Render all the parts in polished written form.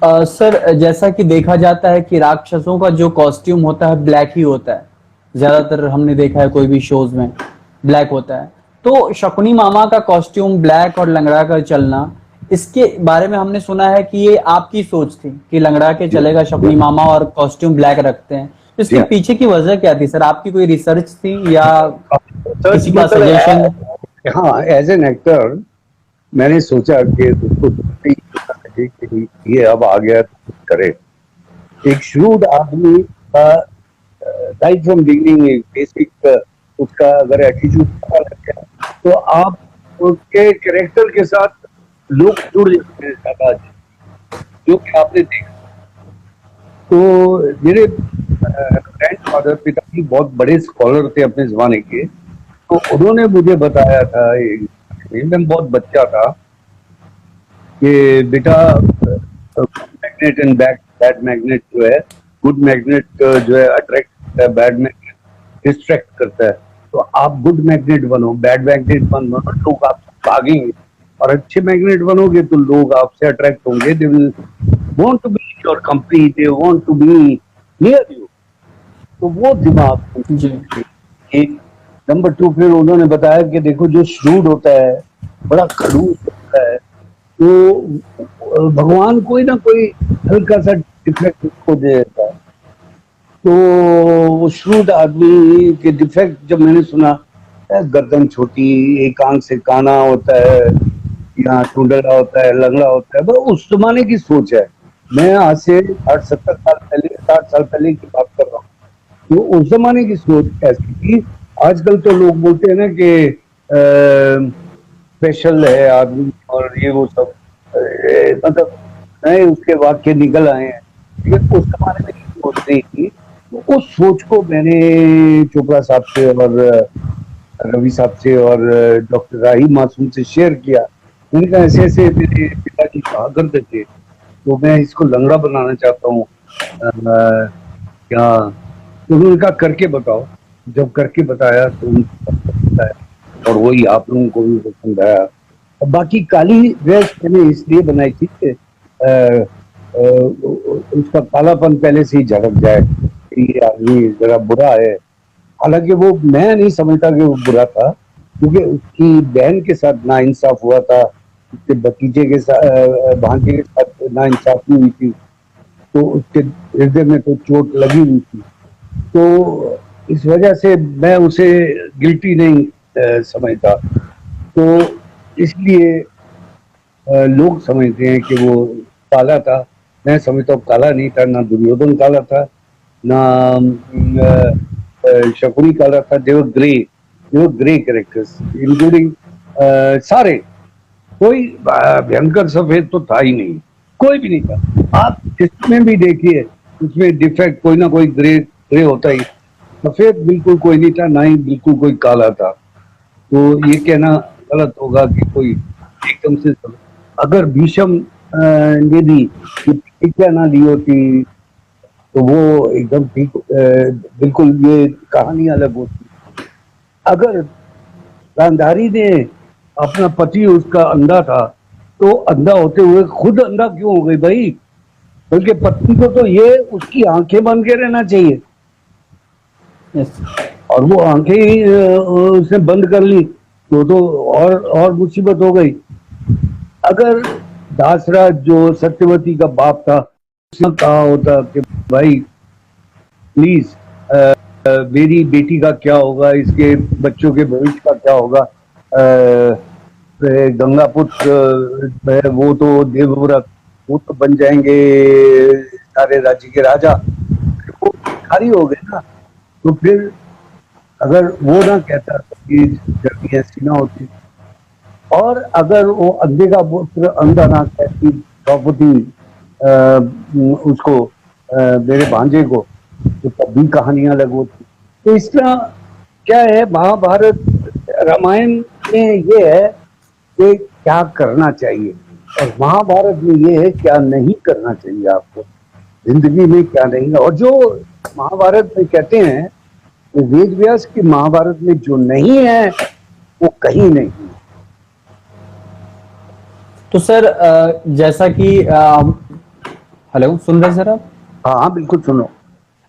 Sir, जैसा कि देखा जाता है कि राक्षसों का जो कॉस्ट्यूम होता है ब्लैक ही होता है। ज्यादातर हमने देखा है कोई भी शोज में ब्लैक होता है। तो शकुनी मामा का कॉस्ट्यूम ब्लैक और लंगड़ा कर चलना, इसके बारे में हमने सुना है कि ये आपकी सोच थी कि लंगड़ा के जी चलेगा शकुनी मामा और कॉस्ट्यूम ब्लैक रखते हैं। जी इसके पीछे की वजह क्या थी सर? आपकी कोई रिसर्च थी या हाँ। सच किसी का मतलब सजेशन? हाँ, एज एन एक्टर मैंने सोचा कि उसको कि ये अब आ गया तो कुछ करे। एक श्रूड आदमी का राइट फ्रॉम बिगिनिंग एक बेसिक उसका अगर एटीट्यूड पता लग गया तो आप उसके कैरेक्टर के साथ लोग जुड़ जाते हैं ज्यादा, जो कि आपने देखा। तो मेरे ग्रैंडफादर पिताजी बहुत बड़े स्कॉलर थे अपने जमाने के। तो उन्होंने मुझे बताया था, मैं बहुत बच्चा था, कि बेटा मैग्नेट एंड बैड मैग्नेट जो है, गुड मैग्नेट जो है अट्रैक्ट करता है, बैड मैग्नेट डिस्ट्रैक्ट करता है। तो आप गुड मैग्नेट बनो, बैड मैग्नेट बन बनो, लोग आपसे भागेंगे। और अच्छे मैग्नेट बनोगे तो लोग आपसे अट्रैक्ट होंगे, they will want to be your company, they want to be near you. तो वो दिमाग जी। एक। नंबर टू, फिर उन्होंने बताया कि देखो जो श्रूड होता है, बड़ा खड़ूस होता है, तो भगवान कोई ना कोई हल्का सा डिफेक्ट उसको दे देता है। तो वो श्रूड आदमी के डिफेक्ट जब मैंने सुना, गर्दन छोटी, एक आंख से काना होता है, यहाँ टूडला होता है, लंगड़ा होता है, वो उस जमाने की सोच है। मैं आज से 60-70 साल पहले, 60 साल पहले की बात कर रहा हूँ। तो उस जमाने की सोच ऐसी थी। आजकल तो लोग बोलते हैं ना कि स्पेशल है आदमी और ये वो सब, मतलब नए उसके वाक्य निकल आए हैं। लेकिन उस जमाने में सोच नहीं थी। तो उस सोच को मैंने चोपड़ा साहब से और रवि साहब से और डॉक्टर राही मासूम से शेयर किया। मैंने कहा ऐसे ऐसे मेरे पिताजी कहा करते थे, तो मैं इसको लंगड़ा बनाना चाहता हूँ, क्या? तो उन्होंने कहा करके बताओ। जब करके बताया तो उनको पसंद आया, और वही आप लोगों को भी पसंद आया। और बाकी काली ड्रेस मैंने इसलिए बनाई थी कि उसका कालापन पहले से ही झलक जाए कि ये आदमी जरा बुरा है। हालांकि वो, मैं नहीं समझता कि वो बुरा था, क्योंकि उसकी बहन के साथ नाइंसाफ हुआ था, उसके भतीजे के साथ, भांजे के साथ नाइंसाफी हुई थी। तो उसके हृदय में तो चोट लगी हुई थी। तो इस वजह से मैं उसे गिल्टी नहीं समझता। तो इसलिए लोग समझते हैं कि वो काला था। मैं समझता हूँ काला नहीं था, ना दुर्योधन काला था, ना शकुनी काला था। देवर ग्रे कैरेक्टर्स इंक्लूडिंग सारे। कोई भयंकर सफेद तो था ही नहीं, कोई भी नहीं था। आप जिसमें भी देखिए उसमें डिफेक्ट कोई ना कोई ग्रे ग्रे होता ही। सफेद बिल्कुल कोई नहीं था, ना ही बिल्कुल कोई काला था। तो ये कहना गलत होगा कि कोई एकदम से अगर भीषम ने भी ये प्रतिज्ञा ना ली होती तो वो एकदम ठीक, बिल्कुल ये कहानी अलग होती। अगर गांधारी ने, अपना पति उसका अंधा था, तो अंधा होते हुए खुद अंधा क्यों हो गई भाई? बल्कि पत्नी को तो ये उसकी आंखें बंद के रहना चाहिए, यस। और वो आंखें ही उसने बंद कर ली तो और मुसीबत हो गई। अगर दासराज जो सत्यवती का बाप था, उसने कहा होता कि भाई प्लीज, मेरी बेटी का क्या होगा, इसके बच्चों के भविष्य का क्या होगा, गंगा पुत्र है वो तो देवव्रत, वो तो बन जाएंगे सारे राज्य के राजा, वो भिखारी हो गए ना। तो फिर अगर वो ना कहता तो ये जर्नी ऐसी ना होती। और अगर वो अंधे का पुत्र अंधा ना कहती द्रौपदी उसको, मेरे भांजे को, तो तब भी कहानियां अलग होती। तो इस तरह क्या है, महाभारत रामायण में ये है कि क्या करना चाहिए, और महाभारत में ये है क्या नहीं करना चाहिए आपको जिंदगी में, क्या नहीं। और जो महाभारत में कहते हैं, वेद व्यास की महाभारत में जो नहीं है वो कहीं नहीं। तो सर, जैसा कि हेलो, सुन रहे सर आप? हाँ हाँ बिल्कुल सुनो।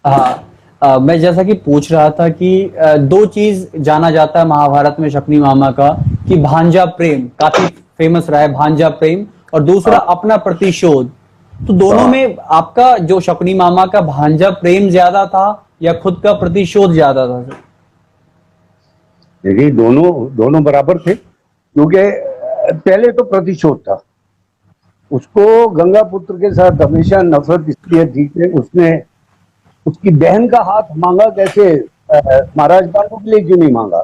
हाँ, मैं जैसा कि पूछ रहा था कि दो चीज जाना जाता है महाभारत में शकुनी मामा का, कि भांजा प्रेम काफी फेमस रहा है, भांजा प्रेम, और दूसरा हाँ अपना प्रतिशोध। तो दोनों हाँ में आपका जो शकुनी मामा का भांजा प्रेम ज्यादा था या खुद का प्रतिशोध ज्यादा था सर? देखिए दोनों दोनों बराबर थे, क्योंकि पहले तो प्रतिशोध था। उसको गंगा पुत्र के साथ हमेशा नफरत इसलिए थी कि उसने उसकी बहन का हाथ मांगा कैसे, महाराज पांडु के लिए क्यों नहीं मांगा,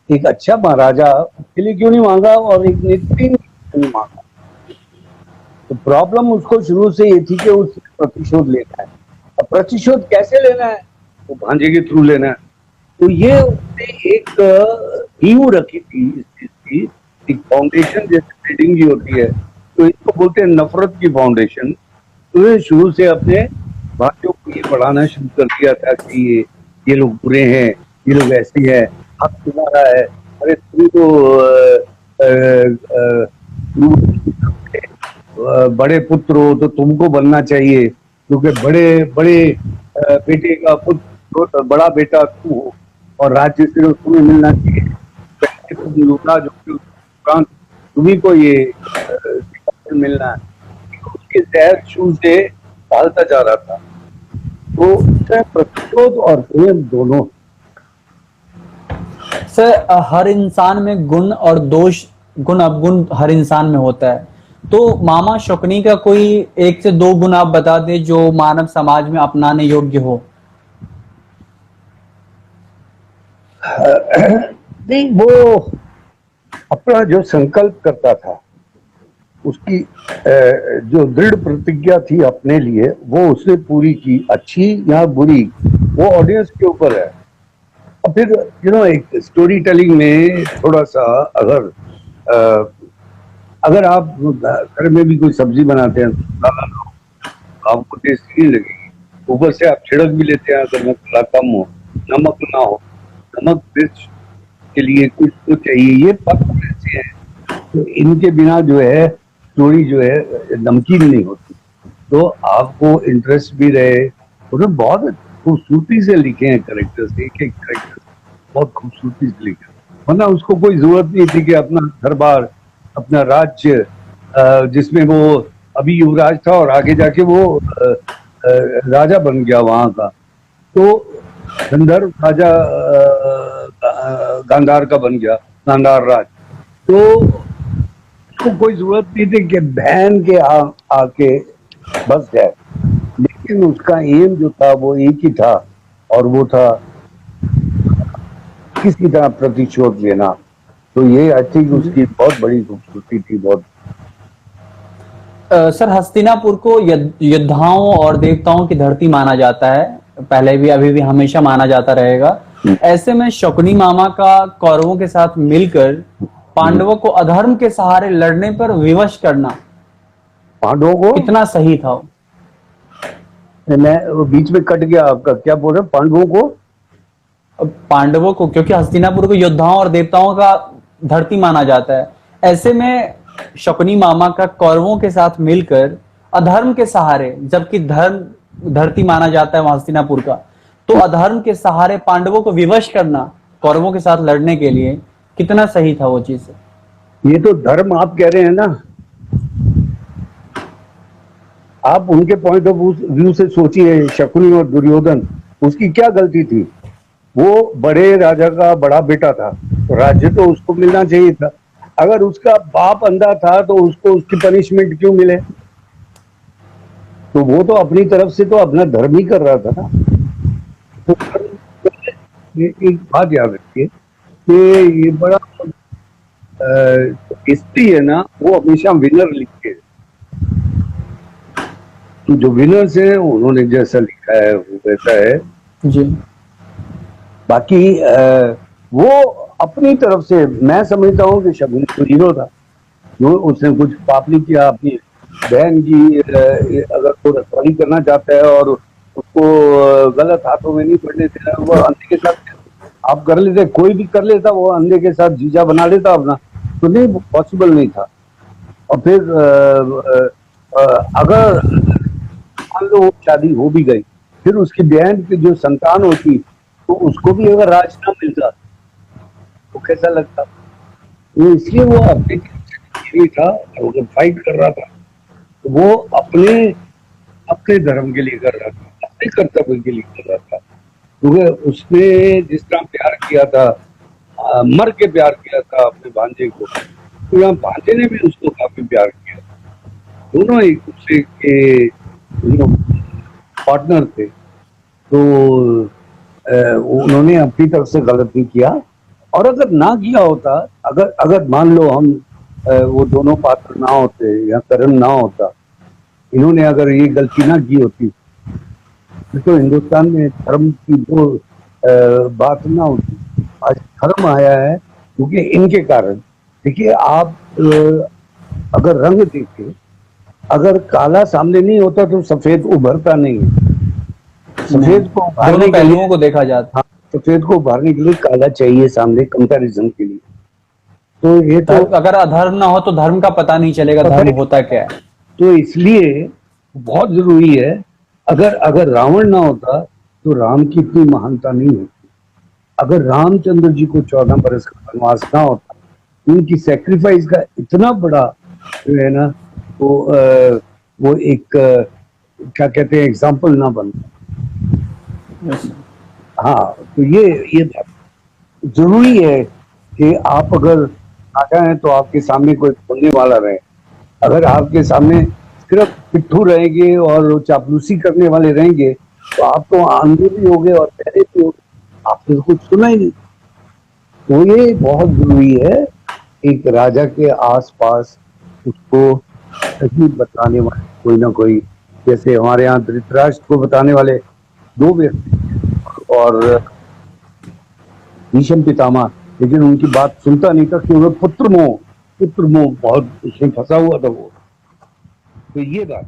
एक अच्छा महाराजा के लिए क्यों नहीं मांगा, और एक नेत्री क्यों नहीं मांगा। तो प्रॉब्लम उसको शुरू से ये थी कि उस प्रतिशोध लेना है। अब प्रतिशोध कैसे लेना है, वो भांजे के थ्रू लेना है। तो ये उसने एक नींव रखी थी इस चीज की, एक फाउंडेशन जैसे बिल्डिंग की होती है, तो इसको बोलते हैं नफरत की फाउंडेशन। तो शुरू से अपने भाइयों को ये पढ़ाना शुरू कर दिया था कि ये लोग बुरे हैं, ये लोग ऐसे हैं, हक तुम्हारा है, अरे तुम तो बड़े पुत्र हो तो तुमको बनना चाहिए, क्योंकि बड़े बड़े बेटे का पुत्र बड़ा बेटा तू हो और राज्य से तुम्हें मिलना चाहिए, पहले तुम लूटा जो तुम्ही को ये मिलना है। उसके जहर शुरू से डालता जा रहा था। तो प्रतिशोध और प्रेम दोनों। सर, हर इंसान में गुण और दोष, गुण अवगुण हर इंसान में होता है। तो मामा शकुनी का कोई एक से दो गुण आप बता दें जो मानव समाज में अपनाने योग्य हो। नहीं, वो अपना जो संकल्प करता था, उसकी जो दृढ़ प्रतिज्ञा थी अपने लिए, वो उसने पूरी की, अच्छी या बुरी वो ऑडियंस के ऊपर है। और फिर एक स्टोरी टेलिंग में थोड़ा सा अगर आप घर में भी कोई सब्जी बनाते हैं तो आपको टेस्ट नहीं लगेगी, ऊपर से आप छिड़क भी लेते हैं अगर मसाला कम हो, नमक ना हो, नमक मिर्च के लिए कुछ तो चाहिए, ये पक ऐसे हैं। तो इनके बिना जो है स्टोरी जो है नमकीन नहीं होती। तो आपको इंटरेस्ट भी रहे। उन्होंने बहुत खूबसूरती से लिखे हैं कैरेक्टर्स, एक एक कैरेक्टर बहुत खूबसूरती से लिखे, वरना उसको कोई जरूरत नहीं थी कि अपना दरबार, अपना राज्य, जिसमें वो अभी युवराज था और आगे जाके वो राजा बन गया वहां का, तो गंधर्व राजा गांधार का बन गया, गांधार राज। तो उसको कोई जरूरत नहीं थी कि बहन के आके बस जाए, लेकिन उसका एम जो था वो एक ही था, और वो था किसी तरह प्रतिशोध लेना। तो ये आई थिंक उसकी बहुत बड़ी खूबसूरती थी। बहुत सर, हस्तिनापुर को योद्धाओं और देवताओं की धरती माना जाता है, पहले भी अभी भी हमेशा माना जाता रहेगा। ऐसे में शकुनी मामा का कौरवों के साथ मिलकर पांडवों को अधर्म के सहारे लड़ने पर विवश करना पांडवों को कितना सही था? मैं बीच में कट गया आपका, क्या बोल रहे? पांडवों को, क्योंकि हस्तिनापुर को योद्धाओं और देवताओं का धरती माना जाता है, ऐसे में शकुनी मामा का कौरवों के साथ मिलकर अधर्म के सहारे, जबकि धर्म धरती माना जाता है वहां हस्तिनापुर का, तो अधर्म के सहारे पांडवों को विवश करना कौरवों के साथ लड़ने के लिए कितना सही था वो चीज? ये तो धर्म आप कह रहे हैं ना, आप उनके पॉइंट ऑफ व्यू से सोचिए। शकुनी और दुर्योधन, उसकी क्या गलती थी? वो बड़े राजा का बड़ा बेटा था, तो राज्य तो उसको मिलना चाहिए था। अगर उसका बाप अंधा था तो उसको उसकी पनिशमेंट क्यों मिले? तो वो तो अपनी तरफ से तो अपना धर्म ही कर रहा था ना। तो एक बात याद रखिए कि ये बड़ा हिस्ट्री है ना, वो हमेशा विनर लिखते हैं। तो जो विनर्स हैं उन्होंने जैसा लिखा है वो वैसा है जी। बाकी वो अपनी तरफ से, मैं समझता हूँ कि शकुनी तो हीरो था, जो उसने कुछ पाप नहीं किया। अपनी बहन की अगर कोई रखवाली करना चाहता है और उसको गलत हाथों में नहीं पड़ने देना, वो अंधे के साथ आप कर लेते, कोई भी कर लेता, वो अंधे के साथ जीजा बना लेता अपना, तो नहीं, पॉसिबल नहीं था। और फिर अगर अगर वो शादी हो भी गई, फिर उसकी बहन की जो संतान होती तो उसको भी अगर राज ना मिलता तो कैसा लगता। तो इसलिए वो अपने लिए था, और अगर फाइट कर रहा था तो वो अपने अपने धर्म के लिए कर रहा था, अपने कर्तव्य के लिए कर रहा था। क्योंकि उसने जिस तरह प्यार किया था, मर के प्यार किया था अपने भांजे को, तो यहाँ भांजे ने भी उसको काफी प्यार किया। दोनों एक दूसरे के पार्टनर थे। तो उन्होंने अपनी तरफ से गलत नहीं किया, और अगर ना किया होता, अगर अगर मान लो हम वो दोनों पात्र ना होते या करण ना होता, इन्होंने अगर ये गलती ना की होती तो हिंदुस्तान में धर्म की जो बात ना होती। आज धर्म आया है क्योंकि इनके कारण। देखिए आप अगर रंग देखे, अगर काला सामने नहीं होता तो सफेद उभरता नहीं है। सफेद को उभारने दोनों के लिए, पहलुओं को देखा जाता हाँ, सफेद को उभारने के लिए काला चाहिए सामने, कंपैरिजन के लिए। तो ये तो है। अगर अधर्म ना हो तो धर्म का पता नहीं चलेगा, धर्म होता क्या है। तो इसलिए बहुत जरूरी है। अगर अगर रावण ना होता तो राम की इतनी महानता नहीं होती। अगर रामचंद्र जी को 14 बरस का वनवास ना होता, उनकी सेक्रीफाइस का इतना बड़ा जो है ना वो एक क्या कहते हैं एग्जाम्पल ना बनता। हाँ, तो ये बात जरूरी है कि आप अगर राजा हैं तो आपके सामने कोई बोलने वाला रहे। अगर आपके सामने सिर्फ पिट्ठू रहेंगे और चापलूसी करने वाले रहेंगे तो आप तो आंधे भी होगे और पहले भी होगे, आपने तो कुछ सुना ही नहीं। तो ये बहुत जरूरी है एक राजा के आसपास उसको सही बताने वाले कोई ना कोई, जैसे हमारे यहाँ धृतराष्ट्र को बताने वाले 2 व्यक्ति और भीष्म पितामह, लेकिन उनकी बात सुनता नहीं था क्योंकि पुत्र मोह बहुत उसमें फंसा हुआ था वो। तो ये बात